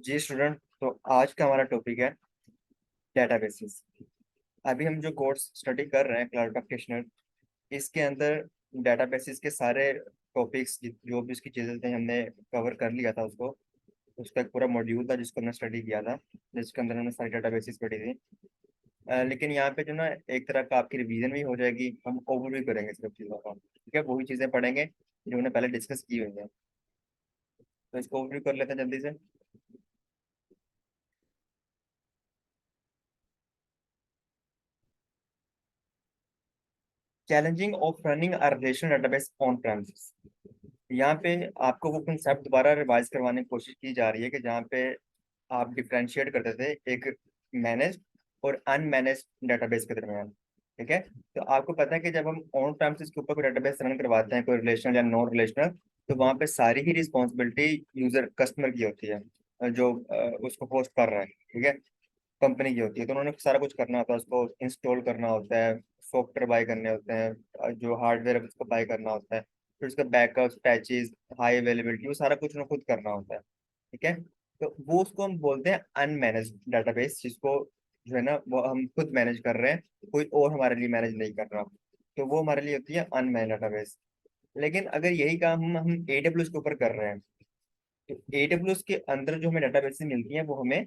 जी student, तो आज का हमारा टॉपिक है डेटाबेसेस। अभी हम जो कोर्स स्टडी कर रहे हैं क्लाउड प्रैक्टिशनर, इसके अंदर डेटाबेसेस के सारे टॉपिक्स जो भी उसकी चीज़ें थे हमने कवर कर लिया था उसको। उसका एक पूरा मॉड्यूल था जिसको हमने स्टडी किया था, जिसके अंदर हमने सारी डेटाबेसेस पढ़ी थी। लेकिन यहाँ पे जो ना एक तरह का आपकी रिवीजन भी हो जाएगी, हम ओवरव्यू करेंगे सिर्फ चीज़ों का, ठीक है। वही चीज़ें पढ़ेंगे जो हमने पहले डिस्कस की हुई हैं। तो इसको ओवरव्यू कर लेते हैं जल्दी से। Challenging of running a relational database on premises. यहाँ पे आपको वो कंसेप्ट दोबारा रिवाइज करवाने की कोशिश की जा रही है कि जहाँ पे आप डिफरेंशिएट करते थे एक मैनेज और अनमैनेज डेटाबेस के दरमियान, ठीक है। तो आपको पता है कि जब हम ऑन प्रेमिसेस के ऊपर कोई डेटाबेस रन करवाते हैं, कोई रिलेशनल या नॉन रिलेशनल, तो वहाँ पे सारी ही रिस्पॉन्सिबिलिटी यूजर कस्टमर की होती है, जो उसको होस्ट कर रहा है, ठीक है, कंपनी की होती है। तो उन्होंने सारा कुछ करना होता है, उसको इंस्टॉल करना होता है, सॉफ्टवेयर बाय करने होते हैं, जो हार्डवेयर है उसको बाय करना होता है, फिर उसका बैकअप पैचेस, हाई अवेलेबिलिटी, वो सारा कुछ उन्हें खुद करना होता है, ठीक है। तो वो उसको हम बोलते हैं अनमैनेज डेटाबेस, जिसको जो है ना वो हम खुद मैनेज कर रहे हैं, कोई और हमारे लिए मैनेज नहीं कर रहा। तो वो हमारे लिए होती है अनमैनेज डेटाबेस। लेकिन अगर यही काम हम AWS के ऊपर कर रहे हैं, तो AWS के अंदर जो हमें डेटाबेस मिलती हैं वो हमें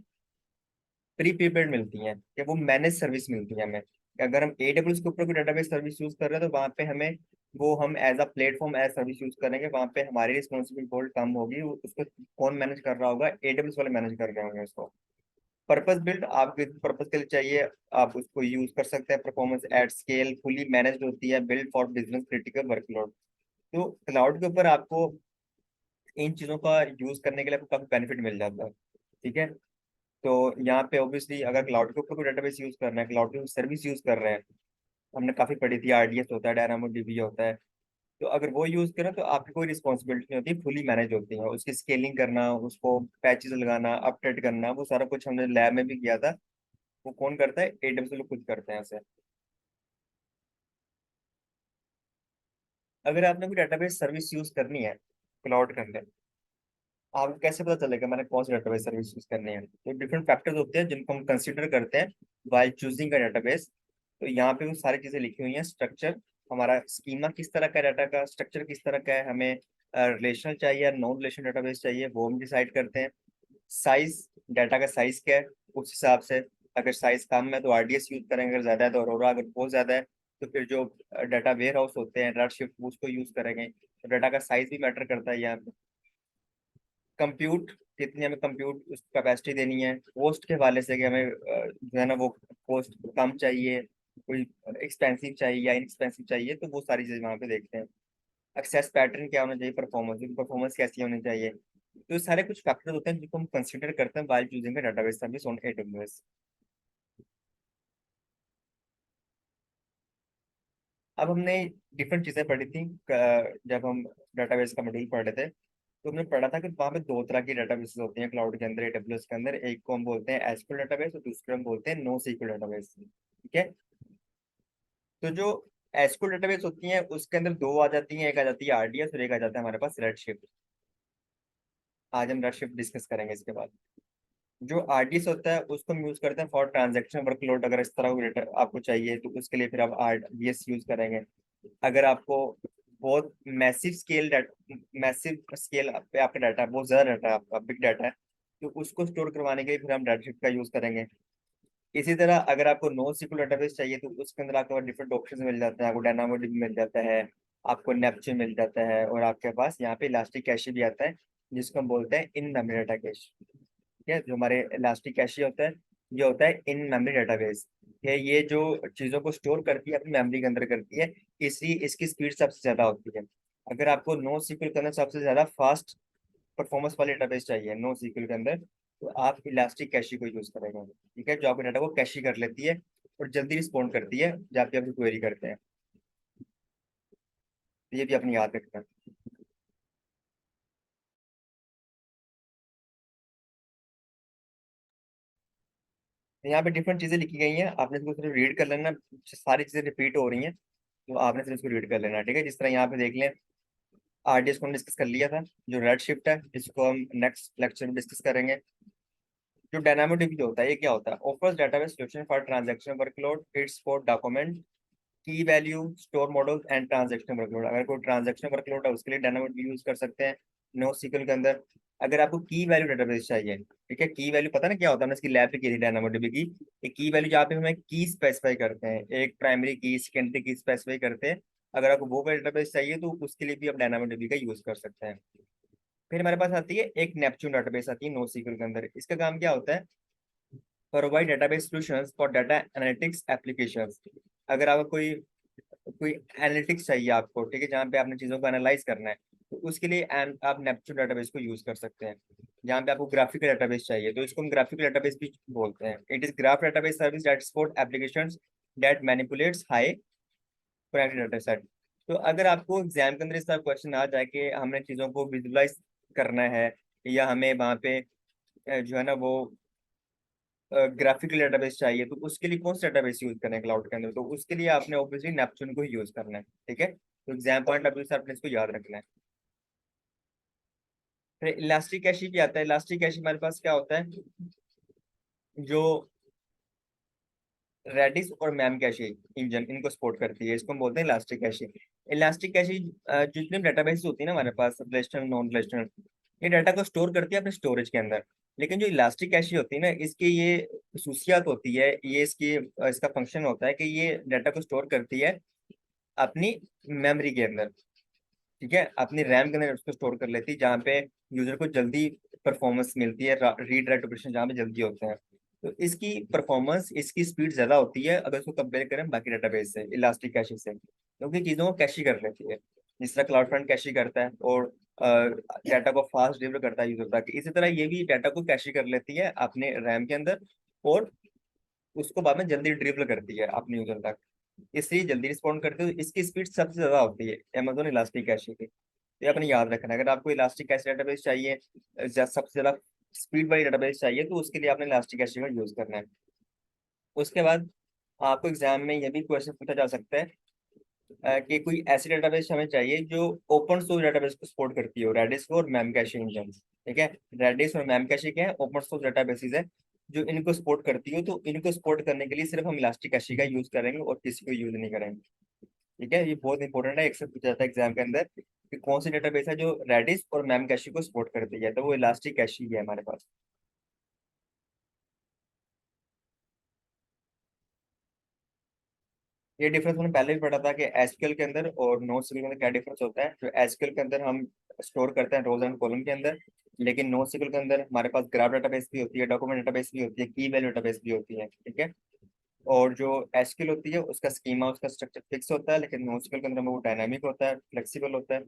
प्री प्रीपेड मिलती हैं, या वो मैनेज सर्विस मिलती है हमें। अगर हम AWS के ऊपर कोई डेटाबेस सर्विस यूज कर रहे हैं तो वहाँ पे हमें वो हम as a platform as service use करेंगे, वहाँ पे हमारी रिस्पॉन्सिबिलिटी बहुत कम होगी। उसको कौन मैनेज कर रहा होगा? AWS वाले मैनेज कर रहे होंगे उसको। पर्पस बिल्ड आपके पर्पस के लिए चाहिए, आप उसको यूज कर सकते हैं। Performance at scale, fully managed होती है, build for business critical workload. तो क्लाउड के ऊपर आपको इन चीज़ों का यूज करने के लिए आपको काफी बेनिफिट मिल जाता है, ठीक है। तो यहाँ पे ऑब्वियसली अगर क्लाउड के ऊपर कोई डेटाबेस यूज कर रहे हैं, क्लाउड की सर्विस यूज कर रहे हैं, हमने काफी पढ़ी थी, RDS होता है, डायनामो DB होता है। तो अगर वो यूज करें तो आपकी कोई रिस्पॉन्सिबिलिटी नहीं होती, फुली मैनेज होती है। उसकी स्केलिंग करना, उसको पैचेस लगाना, अपडेट करना, वो सारा कुछ हमने लैब में भी किया था। वो कौन करता है? AWS लोग खुद करते हैं ऐसे। अगर आपने कोई डेटाबेस सर्विस यूज करनी है क्लाउड के अंदर, आपको कैसे पता चलेगा मैंने कौन सी डेटाबेस सर्विस यूज करनी है? तो डिफरेंट फैक्टर्स होते हैं जिनको हम कंसिडर करते हैं वाइल चूजिंग का डेटाबेस। तो यहाँ पे वो सारी चीजें लिखी हुई हैं। स्ट्रक्चर, हमारा स्कीमा किस तरह का, डाटा का स्ट्रक्चर किस तरह का है, हमें रिलेशनल चाहिए या नॉन रिलेशन डेटाबेस चाहिए, वो हम डिसाइड करते हैं। साइज, डाटा का साइज क्या है, उस हिसाब से। अगर साइज कम है तो RDS यूज करेंगे, अगर ज्यादा है तो अरोरा, अगर बहुत ज्यादा है तो फिर जो डाटा वेयर हाउस होते हैं रेडशिफ्ट, उसको यूज करेंगे। तो डाटा का साइज भी मैटर करता है यहाँ पे। कंप्यूट, कितनी हमें कंप्यूट कैपेसिटी देनी है, कॉस्ट के हवाले से कि हमें जो है ना वो कॉस्ट कम चाहिए, कोई एक्सपेंसिव चाहिए या इनएक्सपेंसिव चाहिए, तो वो सारी चीज़ें वहाँ पे देखते हैं। एक्सेस पैटर्न क्या होना चाहिए, परफॉर्मेंस परफॉर्मेंस कैसी होनी चाहिए। तो ये सारे कुछ फैक्टर्स होते हैं जिनको हम कंसिडर करते हैं while choosing database service on AWS। अब हमने डिफरेंट चीज़ें पढ़ी थी जब हम डेटाबेस का मॉड्यूल पढ़ रहे थे, तो हमने पढ़ा था कि वहाँ पे दो तरह की डेटाबेसेस होती हैं क्लाउड के अंदर, AWS के अंदर। एक को हम बोलते हैं एसक्यूएल डेटाबेस और दूसरे हम बोलते हैं नो सीक्वल डेटाबेस, ठीक है। तो जो एसक्यूएल डेटाबेस होती है उसके अंदर दो आ जाती हैं, एक आ जाती है RDS और एक आ जाता है हमारे पास रेडशिफ्ट। आज हम रेडशिफ्ट डिस्कस करेंगे इसके बाद। जो RDS होता है उसको हम यूज करते हैं फॉर ट्रांजेक्शन वर्कलोड। अगर इस तरह का डेटा आपको चाहिए तो उसके लिए फिर आप RDS यूज करेंगे। अगर आपको बहुत मैसिव स्केल पे आपका डाटा, बहुत ज्यादा डाटा है आपका, बिग डाटा है, तो उसको स्टोर करवाने के लिए फिर हम रेडशिफ्ट का यूज करेंगे। इसी तरह अगर आपको नो सीक्वल डेटाबेस चाहिए तो उसके अंदर आपको डिफरेंट ऑप्शन मिल जाते हैं। आपको DynamoDB मिल जाता है, आपको नेपच्यून मिल जाता है, और आपके पास यहाँ पे इलास्टिक कैश भी आता है, जिसको हम बोलते हैं इन मेमोरी डाटा कैश, ठीक है। जो हमारे इलास्टिक कैश होता है, ये होता है इन मेमोरी डेटाबेस। ये जो चीजों को स्टोर करती है अपनी मेमोरी के अंदर करती है, इसलिए इसकी स्पीड सबसे ज्यादा होती है। अगर आपको नो सीक्वल के अंदर सबसे ज्यादा फास्ट परफॉर्मेंस वाले डेटाबेस चाहिए नो सीक्वल के अंदर, तो आप इलास्टिक कैशी को यूज करेंगे, ठीक है, जो आपके डाटा को कैशी कर लेती है और जल्दी रिस्पॉन्ड करती है जब भी आप क्वेरी करते हैं। तो ये भी अपनी याद रखना। तो यहाँ पे डिफरेंट चीजें लिखी गई हैं, आपने इसको सिर्फ रीड कर लेना। सारी चीजें रिपीट हो रही हैं, तो आपने सिर्फ इसको रीड कर लेना, ठीक है। जिस तरह यहाँ पे देख लें, RDS को हमने डिस्कस कर लिया था। जो रेड शिफ्ट है इसको हम नेक्स्ट लेक्चर में डिस्कस करेंगे। जो डायनामोडीबी जो होता है ये क्या होता है? Offers database solution for transaction workload, it's for document key value, store model and transaction workload. अगर कोई ट्रांजैक्शन वर्कलोड है उसके लिए डायनामोडीबी यूज कर सकते हैं नो सीक्वल के अंदर। अगर आपको की वैल्यू डेटाबेस चाहिए, ठीक है, की वैल्यू पता ना क्या होता है, हमने इसकी लैब भी की थी डायनामोडीबी की। एक की वैल्यू जहाँ पे हमें की स्पेसिफाई करते हैं, एक प्राइमरी की सेकेंडरी की स्पेसिफाई करते हैं। अगर आपको वो डेटाबेस चाहिए तो उसके लिए भी आप डायनामोडीबी का यूज कर सकते हैं। फिर हमारे पास आती है एक नेपच्यून डेटाबेस आती है नो सीक्वल के अंदर। इसका काम क्या होता है? Provide database solutions for data analytics applications. अगर आपको कोई कोई एनालिटिक्स चाहिए आपको, ठीक है, जहाँ पे आपने चीजों को एनालाइज करना है, तो उसके लिए आप नेपच्यून डेटाबेस को यूज कर सकते हैं। जहाँ पे आपको ग्राफिकल डेटाबेस चाहिए तो इसको हम ग्राफिकल डेटाबेस भी बोलते हैं। It is graph database service that support applications that manipulates high priority data set. तो अगर आपको एग्जाम के अंदर इस तरह क्वेश्चन आ जाए कि हमने चीजों को विजुलाइज करना है, या हमें वहाँ पे जो है ना वो ग्राफिकल डेटाबेस चाहिए, तो उसके लिए कौन सा डेटाबेस यूज करें क्लाउड के अंदर? तो उसके लिए आपने ऑब्वियसली नेपच्यून को ही यूज करना है, ठीक है। तो एग्जाम पॉइंट ऑफ व्यू से आपने इसको याद रखना है। फिर इलास्टिक कैशी भी आता है। इलास्टिक कैशी हमारे पास क्या होता है? जो रेडिस और मैम कैशी इंजन इनको सपोर्ट करती है, इसको हम बोलते हैं इलास्टिक कैशी। इलास्टिक कैशी जितने डेटाबेस होती है ना हमारे पास, रिलेशनल नॉन रिलेशनल, ये डाटा को स्टोर करती है अपने स्टोरेज के अंदर। लेकिन जो इलास्टिक कैशी होती है ना, इसकी ये खसूसियात होती है, ये इसकी इसका फंक्शन होता है कि ये डाटा को स्टोर करती है अपनी मेमोरी के अंदर, ठीक है, अपनी रैम के अंदर उसको स्टोर कर लेती है, जहाँ पे यूजर को जल्दी परफॉर्मेंस मिलती है, रीड राइट ऑपरेशन जहाँ पे जल्दी होते हैं। तो इसकी परफॉर्मेंस, इसकी स्पीड ज्यादा होती है अगर इसको कंपेयर करें बाकी डेटाबेस से, इलास्टिक कैशी से, क्योंकि चीजों को कैशी कर लेती है। जिस तरह क्लाउड फ्रंट कैशी करता है और डाटा को फास्ट डिलीवर करता है यूजर तक, इसी तरह ये भी डाटा को कैशी कर लेती है अपने रैम के अंदर, और उसको बाद में जल्दी डिलीवर करती है अपने यूजर तक, इसलिए जल्दी रिस्पॉन्ड करते हो। इसकी स्पीड सबसे ज्यादा होती है अमेजोन इलास्टिक कैशी की। तो ये अपने याद रखना है। अगर आपको इलास्टिक कैशी डेटाबेस चाहिए, सबसे ज्यादा स्पीड वाली डेटाबेस चाहिए, तो उसके लिए आपने इलास्टिक कैशी का यूज करना है। उसके बाद आपको एग्जाम में यह भी क्वेश्चन पूछा जा सकता है कि कोई ऐसी डेटाबेस हमें चाहिए जो ओपन सोर्स डेटाबेस को सपोर्ट करती हो, रेडिस को और मैमकैशी इंजन, ठीक है। रेडिस और मैमकैशी क्या है? ओपन सोर्स डेटाबेसेस है जो इनको सपोर्ट करती हो। तो इनको सपोर्ट करने के लिए सिर्फ हम इलास्टिक कैशी का यूज करेंगे और किसी को यूज नहीं करेंगे, ठीक है। ये बहुत इंपॉर्टेंट है, एक से पूछा जाता है एग्जाम के अंदर कि कौन सी डेटाबेस है जो रेडिस और मैमकैशी को सपोर्ट करती है, तो वो इलास्टिक कैशी है हमारे पास। ये डिफरेंस मैंने पहले भी पढ़ा था कि एसक्यूएल के अंदर और NoSQL के अंदर क्या डिफरेंस होता है। तो एसक्यूएल के अंदर हम स्टोर करते हैं रोज एंड कॉलम के अंदर, लेकिन NoSQL के अंदर हमारे पास ग्राफ डेटाबेस भी होती है, डॉक्यूमेंट डेटाबेस भी होती है, की वैल्यू डेटाबेस भी होती है, ठीक है। और जो एसक्यूएल होती है उसका स्कीमा, उसका स्ट्रक्चर फिक्स होता है, लेकिन NoSQL के अंदर वो डायनामिक होता है, फ्लेक्सिबल होता है।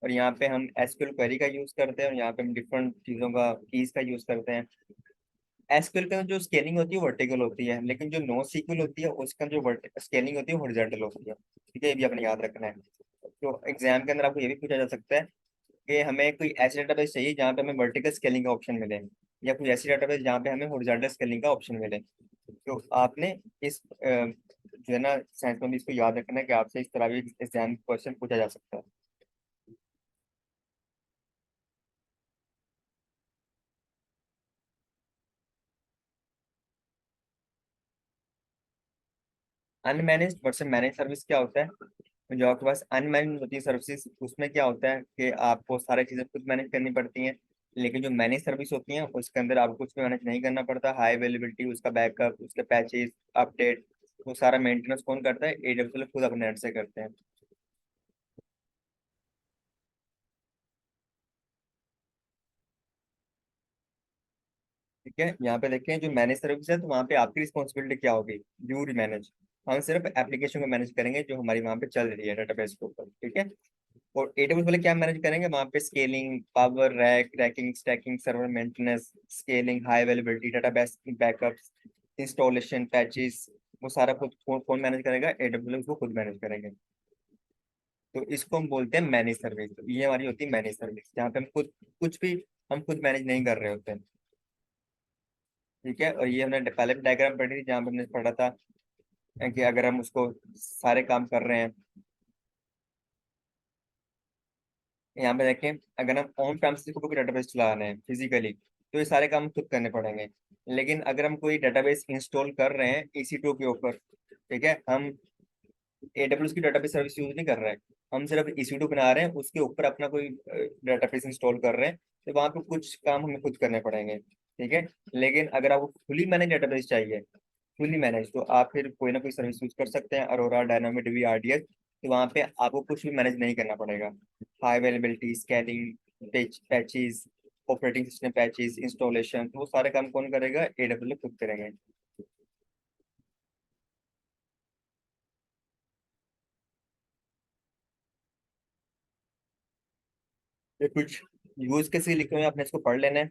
और यहाँ पे हम एसक्यूएल क्वेरी का यूज करते हैं, और यहाँ पे हम डिफरेंट चीजों का कीज का यूज करते हैं। एसक्यूएल के अंदर जो स्केलिंग होती है वर्टिकल होती है, लेकिन जो NoSQL होती है उसका जो स्केलिंग होती है हॉरिजॉन्टल होती है, ठीक है। ये भी अपने याद रखना है। तो एग्जाम के अंदर आपको ये भी पूछा जा सकता है कि हमें कोई ऐसी डेटाबेस चाहिए जहाँ पे हमें वर्टिकल स्केलिंग का ऑप्शन मिले, या कोई ऐसी डेटाबेस जहाँ पे हमें हॉरिजॉन्टल स्केलिंग का ऑप्शन मिले। तो आपने इस जो है ना साइंस में भी इसको याद रखना है कि आपसे इस तरह भी एग्जाम क्वेश्चन पूछा जा सकता है। अनमैनेज्ड वर्सेस मैनेज सर्विस क्या होता है? जो आपके पास अनमैनेज होती है सर्विसेज, उसमें क्या होता है कि आपको सारी चीजें खुद मैनेज करनी पड़ती हैं। लेकिन जो मैनेज सर्विस होती है उसके अंदर आपको कुछ भी मैनेज नहीं करना पड़ता। हाई अवेलेबिलिटी, उसका बैकअप, उसके पैचेस, अपडेट, वो सारा मेंटेनेंस कौन करता है? AWS खुद अपने नेट से करते हैं, ठीक है। यहाँ पे देखें जो मैनेज सर्विस है, तो वहाँ पे आपकी रिस्पॉन्सिबिलिटी क्या होगी? You manage. हम सिर्फ एप्लीकेशन को मैनेज करेंगे जो हमारी वहाँ पे चल रही है डेटाबेस के ऊपर, ठीक है। और AWS वाले क्या मैनेज करेंगे? वहाँ पे scaling, power rack, ranking, stacking, server maintenance, scaling, high availability, database backups, installation, patches, वो सारा खुद कौन कौन मैनेज करेगा? AWS को खुद मैनेज करेंगे। तो इसको हम बोलते हैं मैनेज सर्विस। तो ये हमारी होती है मैनेज सर्विस, जहाँ पे हम खुद कुछ भी हम खुद मैनेज नहीं कर रहे होते हैं, ठीक है। और ये हमने पहले भी डायग्राम पढ़ी थी जहाँ पे हमने पढ़ा था कि अगर हम उसको सारे काम कर रहे हैं, यहाँ पे देखें, अगर हम ऑन प्रेमिसेस को कोई डेटाबेस चला रहे हैं फिजिकली, तो ये सारे काम खुद करने पड़ेंगे। लेकिन अगर हम कोई डेटाबेस इंस्टॉल कर रहे हैं EC2 के ऊपर, ठीक है, हम AWS की डेटाबेस सर्विस यूज नहीं कर रहे हैं, हम सिर्फ EC2 बना रहे हैं, उसके ऊपर अपना कोई डेटाबेस इंस्टॉल कर रहे हैं, तो वहाँ पे कुछ काम हमें खुद करने पड़ेंगे, ठीक है। लेकिन अगर आपको फुली मैनेज डेटाबेस चाहिए, फुली मैनेज, तो आप फिर कोई ना कोई सर्विस यूज कर सकते हैं, अरोरा, डायनामोडीबी, RDS। तो वहाँ पे आपको कुछ भी मैनेज नहीं करना पड़ेगा। High availability, scanning, patches, operating system patches, installation, तो वो सारे काम कौन करेगा? AWS खुद करेंगे। ये कुछ यूज कैसे लिखे हुए हैं, आपने इसको पढ़ लेना है।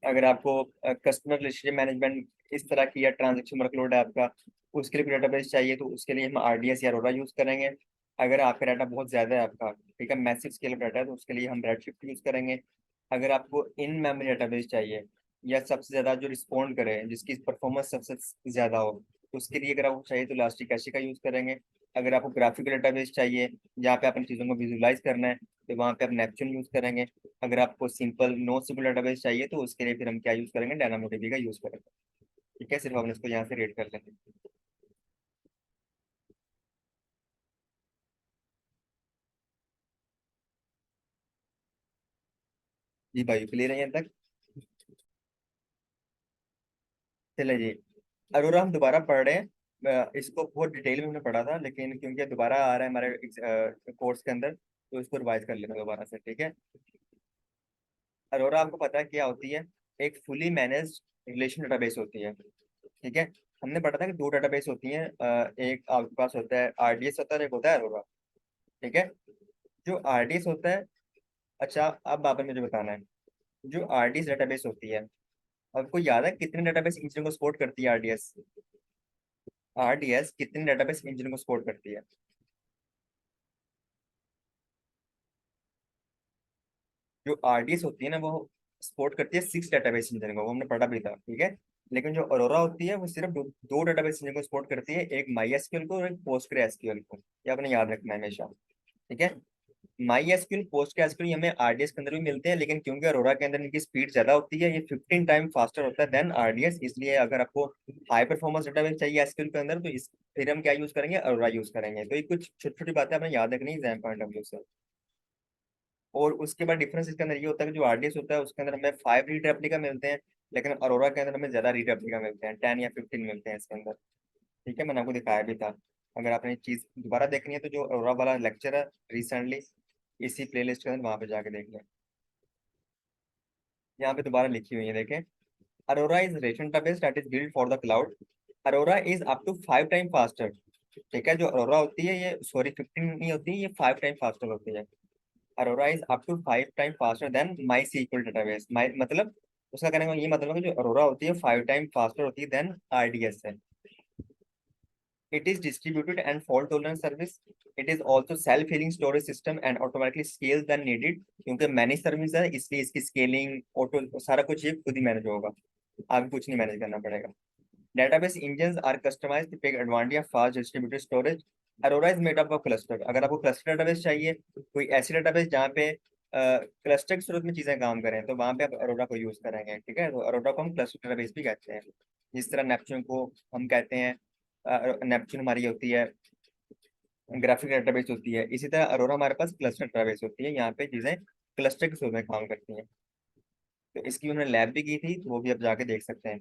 अगर आपको कस्टमर रिलेशनशिप मैनेजमेंट इस तरह की, या ट्रांजेक्शन वर्कलोड है आपका, उसके लिए डेटाबेस चाहिए, तो उसके लिए हम RDS या अरोरा यूज करेंगे। अगर आपका डाटा बहुत ज्यादा है आपका, ठीक है, मैसिव स्केल डाटा है, तो उसके लिए हम रेडशिफ्ट यूज करेंगे। अगर आपको इन मेमोरी डेटाबेस चाहिए, या सबसे ज्यादा जो रिस्पॉन्ड करे, जिसकी परफॉर्मेंस सबसे ज्यादा हो, तो उसके लिए अगर आपको चाहिए तो इलास्टिक कैशी का यूज करेंगे। अगर आपको ग्राफिकल डेटाबेस चाहिए, जहाँ पे अपनी चीज़ों को विजुलाइज करना है, तो वहाँ पे आप नेपच्यून यूज करेंगे। अगर आपको सिंपल नो सिंपल डेटाबेस चाहिए, तो उसके लिए फिर हम क्या यूज करेंगे? डायनामोडीबी का यूज करेंगे। ठीक है, सिर्फ हम इसको यहाँ से रेड कर लेंगे। जी भाई, क्लियर है यहाँ तक? चले जी। अरोरा हम दोबारा पढ़ रहे हैं। इसको बहुत डिटेल में हमने पढ़ा था, लेकिन क्योंकि दोबारा आ रहा है हमारे कोर्स के अंदर, तो इसको रिवाइज कर लेते हैं दोबारा से, ठीक है। अरोरा आपको पता है क्या होती है? एक फुली मैनेज्ड रिलेशन डेटाबेस होती है, ठीक है। हमने पढ़ा था कि दो डेटाबेस होती हैं, एक आपके पास होता है RDS होता है और एक होता है अरोरा, ठीक है। जो RDS होता है, अच्छा, अब बाबर मुझे बताना है। जो RDS डेटाबेस होती है, आपको याद है कितने डेटाबेस इंजन को सपोर्ट करती है RDS? RDS कितने डेटाबेस इंजन को सपोर्ट करती है? जो RDS होती है ना, वो सपोर्ट करती है 6 डेटाबेस इंजन को, वो हमने पढ़ा भी था, ठीक है। लेकिन जो अरोरा होती है, वो सिर्फ दो डेटाबेस इंजन को सपोर्ट करती है, एक MySQL को और एक PostgreSQL को। ये आपने याद रखना है हमेशा, ठीक है। MySQL, PostgreSQL ये हमें RDS के अंदर भी मिलते हैं, लेकिन क्योंकि अरोरा के अंदर इनकी स्पीड ज्यादा होती है, ये 15 टाइम फास्टर होता है देन RDS, इसलिए अगर आपको हाई परफॉर्मेंस डेटाबेस चाहिए एसक्यूएल के अंदर, तो इस फिर हम क्या यूज करेंगे? अरोरा यूज करेंगे। तो ये कुछ छोटी छोटी बातें हमें याद रखनी है एग्जाम पॉइंट ऑफ व्यू से। और उसके बाद डिफरेंस इसके अंदर ये होता है कि जो RDS होता है, उसके अंदर हमें 5 रीड रेप्लिका मिलते हैं, लेकिन अरोरा के अंदर हमें ज्यादा रीड रेप्लिका मिलते हैं, 10 या 15 मिलते हैं इसके अंदर, ठीक है। मैंने आपको दिखाया भी था। अगर आपने ये चीज दोबारा देखनी है, तो जो अरोरा वाला लेक्चर है रिसेंटली, इसी प्लेलिस्ट के अंदर वहां पे जाके देख लें। यहाँ पे दोबारा लिखी हुई है, देखें। Aurora is relational database that is build for the cloud. Aurora is up to 5 time faster. ठीक है, जो अरोरा होती है, ये सॉरी 15 नहीं होती, ये 5 टाइम फास्टर होती है। Aurora is up to 5 time faster than MySQL database. My मतलब, उसका कहने का ये मतलब है कि जो अरोरा होती है 5 टाइम फास्टर होती है देन RDS है। It is distributed and fault tolerant service. It is also self-healing storage system and automatically scales when needed. क्योंकि मैनेज सर्विस है, इसलिए इसकी स्केलिंग, ऑटो, सारा कुछ ये खुद ही मैनेज होगा, आपको कुछ नहीं मैनेज करना पड़ेगा। Database engines are customized to take advantage of fast distributed storage. Aurora is made up of cluster. अगर आपको क्लस्टर डेटाबेस चाहिए, कोई ऐसी डेटाबेस जहाँ पे क्लस्टर की सूरत में चीजें काम करें, तो वहां पे आप अरोरा को यूज करेंगे, ठीक है। तो अरोरा को हम क्लस्टर डेटाबेस भी कहते हैं, जिस तरह नेपच्यून को हम कहते हैं, नेपच्यून हमारी होती है ग्राफिक डेटाबेस होती है, इसी तरह अरोरा हमारे पास क्लस्टर डेटाबेस होती है, यहाँ पे चीजें क्लस्टर के सूरत में काम करती हैं। तो इसकी उन्होंने लैब भी की थी, तो वो भी आप जाके देख सकते हैं।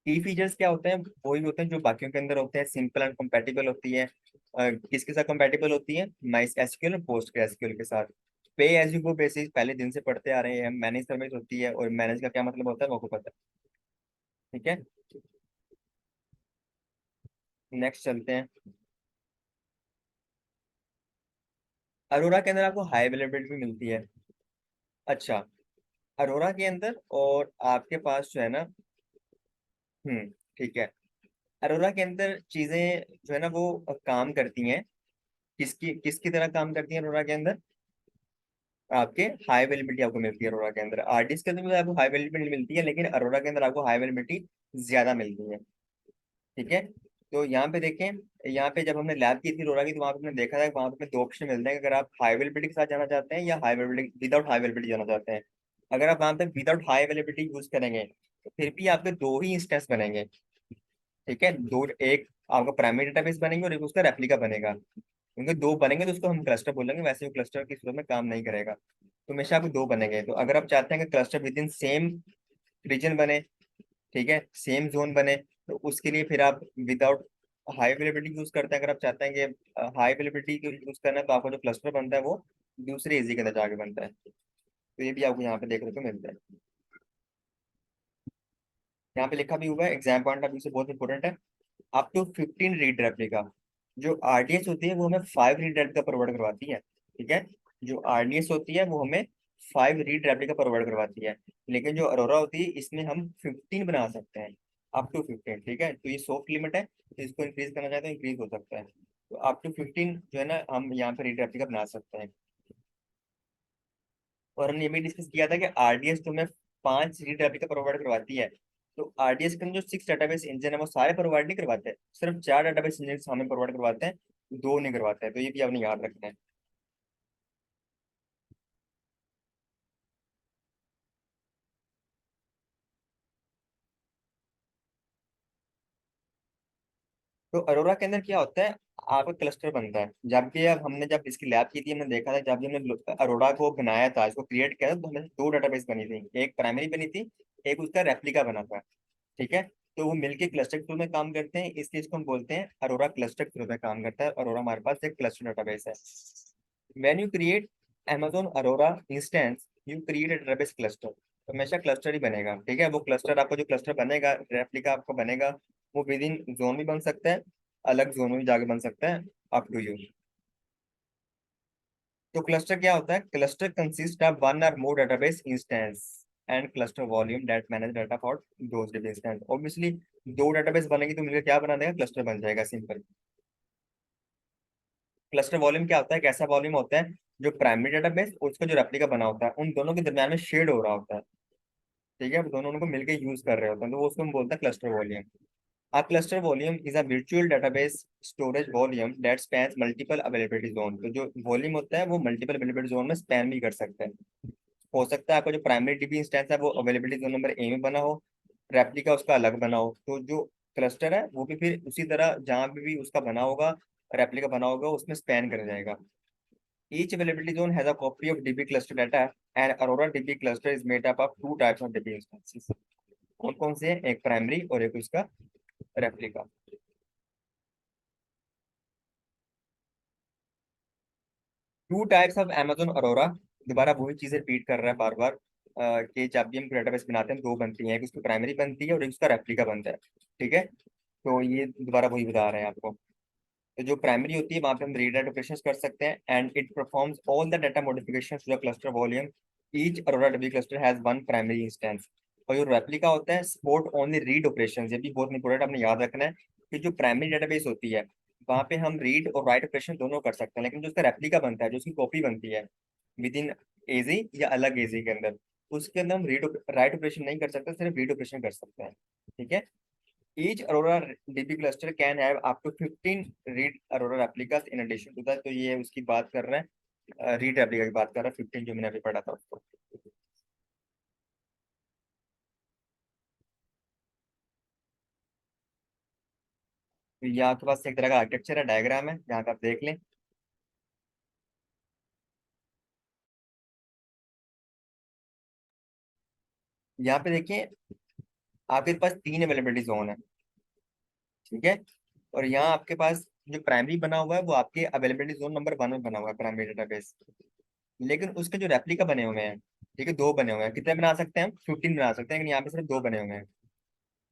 की फीचर्स क्या होते हैं? वही होते हैं जो बाकियों के अंदर होते हैं, सिंपल एंड कंपैटिबल होती है। किसके साथ कंपैटिबल होती है? माई एसक्यूएल और पोस्ट एसक्यूएल के साथ। पे एज यू गो बेसिस पहले दिन से पढ़ते आ रहे हैं। मैनेज सर्विस होती है, और मैनेज का क्या मतलब होता है वो को पता है, ठीक है। नेक्स्ट चलते हैं। अरोरा के अंदर आपको हाई अवेलेबिलिटी भी मिलती है। अच्छा, अरोरा के अंदर और आपके पास जो है ना, ठीक है, अरोरा के अंदर चीजें जो है ना, वो काम करती हैं, किसकी किसकी तरह काम करती हैं अरोरा के अंदर? आपके हाई अवेलेबिलिटी आपको मिलती है अरोरा के अंदर। RDS के अंदर भी आपको हाई अवेलेबिलिटी मिलती है, लेकिन अरोरा के अंदर आपको हाई अवेलेबिलिटी ज्यादा मिलती है, ठीक है। तो यहाँ पे देखें, यहाँ पे जब हमने लैब की थी लोरा की, तो वहाँ पे हमने देखा था कि वहाँ पे हमें दो ऑप्शन मिलते हैं कि अगर आप हाई अवेलेबिलिटी के साथ जाना चाहते हैं या high availability without high availability जाना चाहते हैं। अगर आप वहाँ पे विदाउट हाई अवेलेबिलिटी यूज करेंगे तो फिर भी आपके दो ही इंस्टेंस बनेंगे। ठीक है, दो, एक आपका प्राइमरी डेटाबेस बनेंगे और एक उसका रेप्लिका बनेगा। क्योंकि दो बनेंगे तो उसको हम क्लस्टर बोलेंगे, वैसे वो क्लस्टर की सूरत में काम नहीं करेगा। तो हमेशा आपको दो बनेंगे। तो अगर आप चाहते हैं कि cluster within same region बने, ठीक है, सेम जोन बने, तो उसके लिए फिर आप विदाउट हाई अवेलेबिलिटी यूज करते हैं। अगर आप चाहते हैं कि हाई अवेलेबिलिटी यूज करना है, तो आपका जो क्लस्टर बनता है वो दूसरे एजी के अंदर जाके बनता है। तो ये भी आपको यहाँ पे देखने को मिलता है। यहाँ पे लिखा भी हुआ है, एग्जाम पॉइंट ऑफ व्यू से बहुत इंपॉर्टेंट है। Up to 15 read replica. जो आरडीएस होती है वो हमें 5 रीड रेप्लिका प्रोवाइड करवाती है। ठीक है, जो आरडीएस होती है वो हमें 5 रीड रेप्लिका प्रोवाइड करवाती है। लेकिन जो अरोरा होती है इसमें हम 15 बना सकते हैं, अप टू 15। ठीक है, तो ये सॉफ्ट लिमिट है, तो इसको इंक्रीज करना चाहते हैं तो इंक्रीज हो सकता है। तो अप टू 15 जो है ना, हम यहाँ पे रीड रेप्लिका बना सकते हैं। और हमने ये भी डिस्कस किया था कि आरडीएस तो हमें 5 रीड रेप्लिका प्रोवाइड करवाती है। तो आरडीएस के अंदर जो 6 डेटाबेस इंजन है वो सारे प्रोवाइड नहीं करवाते, सिर्फ 4 डेटाबेस इंजन हमें प्रोवाइड करवाते हैं, दो नहीं करवाते हैं। तो ये भी आपने याद रखना है। तो अरोरा के अंदर क्या होता है, आपका क्लस्टर बनता है। जब भी अब हमने जब इसकी लैब की थी, हमने देखा था जब भी हमने अरोरा को बनाया था, इसको क्रिएट किया था, तो हमें दो डेटाबेस बनी थी, एक प्राइमरी बनी थी, एक उसका रेप्लिका बना था। ठीक है, तो वो मिलके क्लस्टर के रूप में काम करते हैं, इसलिए इसको हम बोलते हैं अरोरा क्लस्टर के रूप में काम करता है। अरोरा हमारे पास एक क्लस्टर डेटाबेस है। When you create Amazon Arora instance, you create a database cluster. तो हमेशा क्लस्टर ही बनेगा। ठीक है, वो क्लस्टर आपको जो क्लस्टर बनेगा, रेप्लिका आपको बनेगा, वो विद इन जोन भी बन सकता है, अलग जोन में भी जाके बन सकता है, अप टू यू। तो क्लस्टर क्या होता है, cluster consist of one or more database instance and cluster volume that manage data for those database instance. Obviously दो डेटाबेस बनेगी तो मिलकर क्या बना देगा, क्लस्टर बन जाएगा, सिंपल। क्लस्टर वॉल्यूम क्या होता है, कैसा वॉल्यूम होता है, जो प्राइमरी डेटाबेस और उसका जो रेप्लिका बना होता है उन दोनों के दरम्यान में शेड हो रहा होता है। ठीक है, वो दोनों उनको मिलकर यूज कर रहे होते हैं, तो वो उसको हम बोलते हैं cluster volume. A cluster volume is a virtual database storage volume that spans multiple availability zone। तो जो वॉल्यूम होता है वो मल्टीपल अवेलेबिलिटी जोन में स्पैन भी कर सकता है। हो सकता है आपका जो प्राइमरी डीबी इंस्टेंस है वो अवेलेबिलिटी जोन नंबर ए में बना हो, रेप्लिका उसका अलग बना हो, तो जो क्लस्टर है वो भी फिर उसी तरह जहां पे भी उसका बना होगा, रेप्लिका बना होगा, उसमें स्पैन कर जाएगा। Each availability zone has a copy of DB cluster data, and Aurora DB cluster is made up of two types of DB instances। कौन कौन से हैं, एक प्राइमरी और एक उसका replica. Two types of Amazon Arora. दोबारा वही चीजें रिपीट कर रहा है बार बार, कि जब भी हम डेटाबेस बनाते हैं दो बनती हैं, एक उसकी प्राइमरी बनती है और एक उसका रेप्लिका बनता है। ठीक है, तो ये दोबारा वही बता रहे हैं आपको। तो जो प्राइमरी होती है वहां पे हम रीड राइट ऑपरेशंस कर सकते हैं, and it performs all the data modifications to the cluster volume. Each Aurora W cluster has one primary instance. और जो रेप्लिका होता है सपोर्ट ओनली रीड ऑपरेशंस। ये भी बहुत इंपॉर्टेंट आपने याद रखना है कि जो प्राइमरी डेटाबेस होती है वहां पे हम रीड और राइट ऑपरेशन दोनों कर सकते हैं, लेकिन जो उसका रेप्लिका बनता है, जो उसकी कॉपी बनती है विद इन एजी या अलग एजी के अंदर, उसके अंदर हम रीड राइट ऑपरेशन नहीं कर सकते, सिर्फ रीड ऑपरेशन कर सकते हैं। ठीक है, each Aurora DB cluster can have up to 15 read Aurora replicas in addition to that। तो ये उसकी बात कर रहे हैं, रीड रेप्लिका की बात कर रहा है, 15 जो मैंने अभी पढ़ा था उसको। तो ये आपके पास एक तरह का आर्किटेक्चर है, डायग्राम है, यहाँ पे आप देख लें। यहाँ पे देखिए, आपके पास तीन अवेलेबिलिटी जोन है। ठीक है, और यहाँ आपके पास जो प्राइमरी बना हुआ है वो आपके अवेलेबिलिटी जोन नंबर 1 में बना हुआ है, प्राइमरी डेटाबेस। लेकिन उसके जो रेप्लिका बने हुए हैं, ठीक है, दो बने हुए हैं। कितने बना सकते हैं हम, 15 बना सकते हैं, लेकिन यहाँ पे सिर्फ दो बने हुए हैं।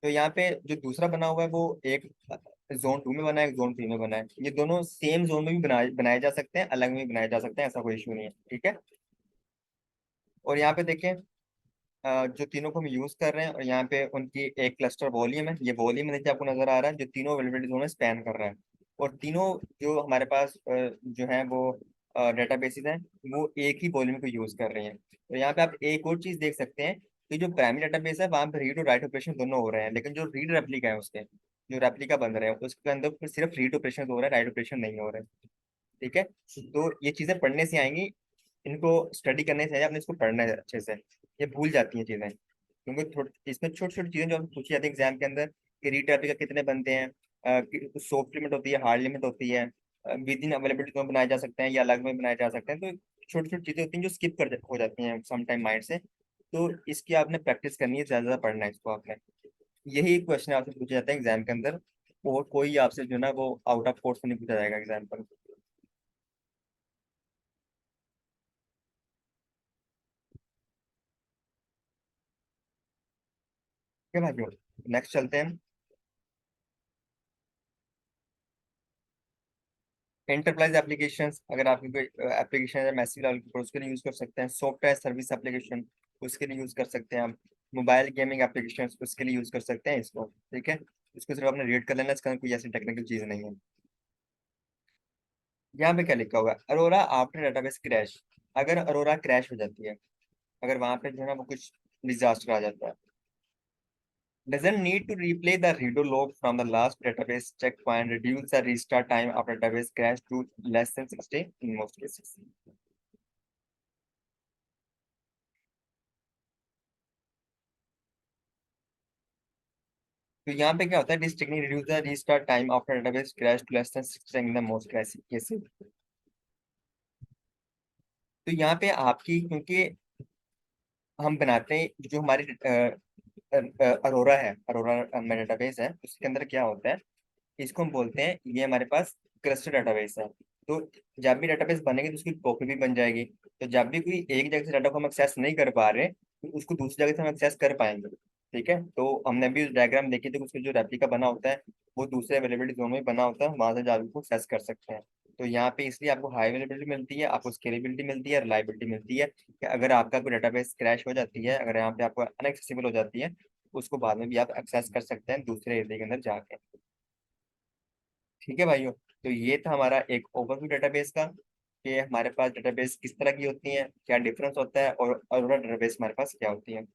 तो यहाँ पे जो दूसरा बना हुआ है वो एक जोन 2 में बना है, एक जोन 3 में बना है। ये दोनों सेम जोन में भी बनाए बनाए जा सकते हैं, अलग में भी बनाए जा सकते हैं, ऐसा कोई इशू नहीं है। ठीक है, और यहाँ पे देखें, जो तीनों को हम यूज कर रहे हैं, और यहाँ पे उनकी एक क्लस्टर वॉल्यूम है, ये वॉल्यूम देखिए आपको नजर आ रहा है, जो तीनों अवेलेबिलिटी जोन में स्पैन कर रहा है। और तीनों जो हमारे पास जो है वो डेटाबेसेस हैं, वो एक ही वॉल्यूम को यूज कर रहे हैं। तो यहाँ पे आप एक और चीज देख सकते हैं कि जो प्राइमरी डेटाबेस है वहाँ पे रीड और राइट ऑपरेशन दोनों हो रहे हैं, लेकिन जो रीड रेप्लिका है उसके जो रेप्लिका बन रहे हैं उसके अंदर फिर सिर्फ रीड ऑपरेशन हो रहा है, राइट ऑपरेशन नहीं हो रहा है। ठीक है, तो ये चीजें पढ़ने से आएंगी, इनको स्टडी करने से आपने इसको पढ़ना है अच्छे से, ये भूल जाती हैं चीजें, क्योंकि इसमें छोटी छोटी चीजें जो हमसे पूछी जाती है एग्जाम के अंदर, कि रीड रेप्लिका कितने बनते हैं, सॉफ्ट लिमिट होती है, हार्ड लिमिट होती है, विद इन अवेलेबिलिटी में बनाए जा सकते हैं या अलग में बनाए जा सकते हैं, तो छोटी छोटी चीजें होती हैं जो स्किप हो जाती हैं सम टाइम माइंड से। तो इसकी आपने प्रैक्टिस करनी है, ज्यादा ज्यादा पढ़ना है इसको आपने। यही क्वेश्चन आपसे पूछे जाते हैं एग्जाम के अंदर, और कोई आपसे जो ना वो आउट ऑफ कोर्स नहीं पूछा जाएगा एग्जाम पर। ठीक है भाइयों, नेक्स्ट चलते हैं। एंटरप्राइज एप्लीकेशंस, अगर आपकी कोई एप्लीकेशन है मैसिव लेवल पर, उसके लिए यूज कर सकते हैं। सॉफ्टवेयर सर्विस एप्लीकेशन, उसके लिए यूज कर सकते हैं आप। मोबाइल गेमिंग एप्लीकेशन, उसके लिए यूज कर सकते हैं इसको। ठीक है, इसको सिर्फ आपने रीड कर लेना, इसका कोई ऐसी टेक्निकल चीज नहीं है। यहाँ पे क्या लिखा हुआ है, अरोरा आफ्टर डेटाबेस क्रैश। अगर अरोरा क्रैश हो जाती है, अगर वहां पे जो है ना वो कुछ डिजास्टर आ जाता है, doesn't need to replay the redo log from the last database checkpoint, reduce the restart time after database crash to less than 60 in most cases. तो यहाँ पे क्या होता है, this technique reduce the restart time after database crash to less than 60 in the most cases. तो यहाँ पे आपकी, क्योंकि हम बनाते हैं जो हमारी अरोरा है, अरोरा में डेटाबेस है, उसके अंदर क्या होता है, इसको हम बोलते हैं, ये हमारे पास क्लस्टर डेटाबेस है। तो जब भी डेटाबेस बनेगी तो उसकी कॉपी भी बन जाएगी, तो जब भी कोई एक जगह से डाटा को हम एक्सेस नहीं कर पा रहे, तो उसको दूसरी जगह से हम एक्सेस कर पाएंगे। ठीक है, तो हमने भी डायग्राम देखी थी, उसमें जो रेप्लिका बना होता है वो दूसरे अवेलेबिलिटी जोन में बना होता है, वहां से जाकर उसको एक्सेस कर सकते हैं। तो यहाँ पे इसलिए आपको हाई अवेलेबिलिटी मिलती है, आपको स्केलेबिलिटी मिलती है, रिलायबिलिटी मिलती है, कि अगर आपका कोई डेटाबेस क्रैश हो जाती है, अगर यहाँ पे आपको अनएक्सेसिबल हो जाती है, उसको बाद में भी आप एक्सेस कर सकते हैं दूसरे एरिया के अंदर जाके। ठीक है भाइयों, तो ये था हमारा एक ओवरव्यू डेटाबेस का, कि हमारे पास डेटाबेस किस तरह की होती है, क्या डिफरेंस होता है, और डेटाबेस हमारे पास क्या होती है।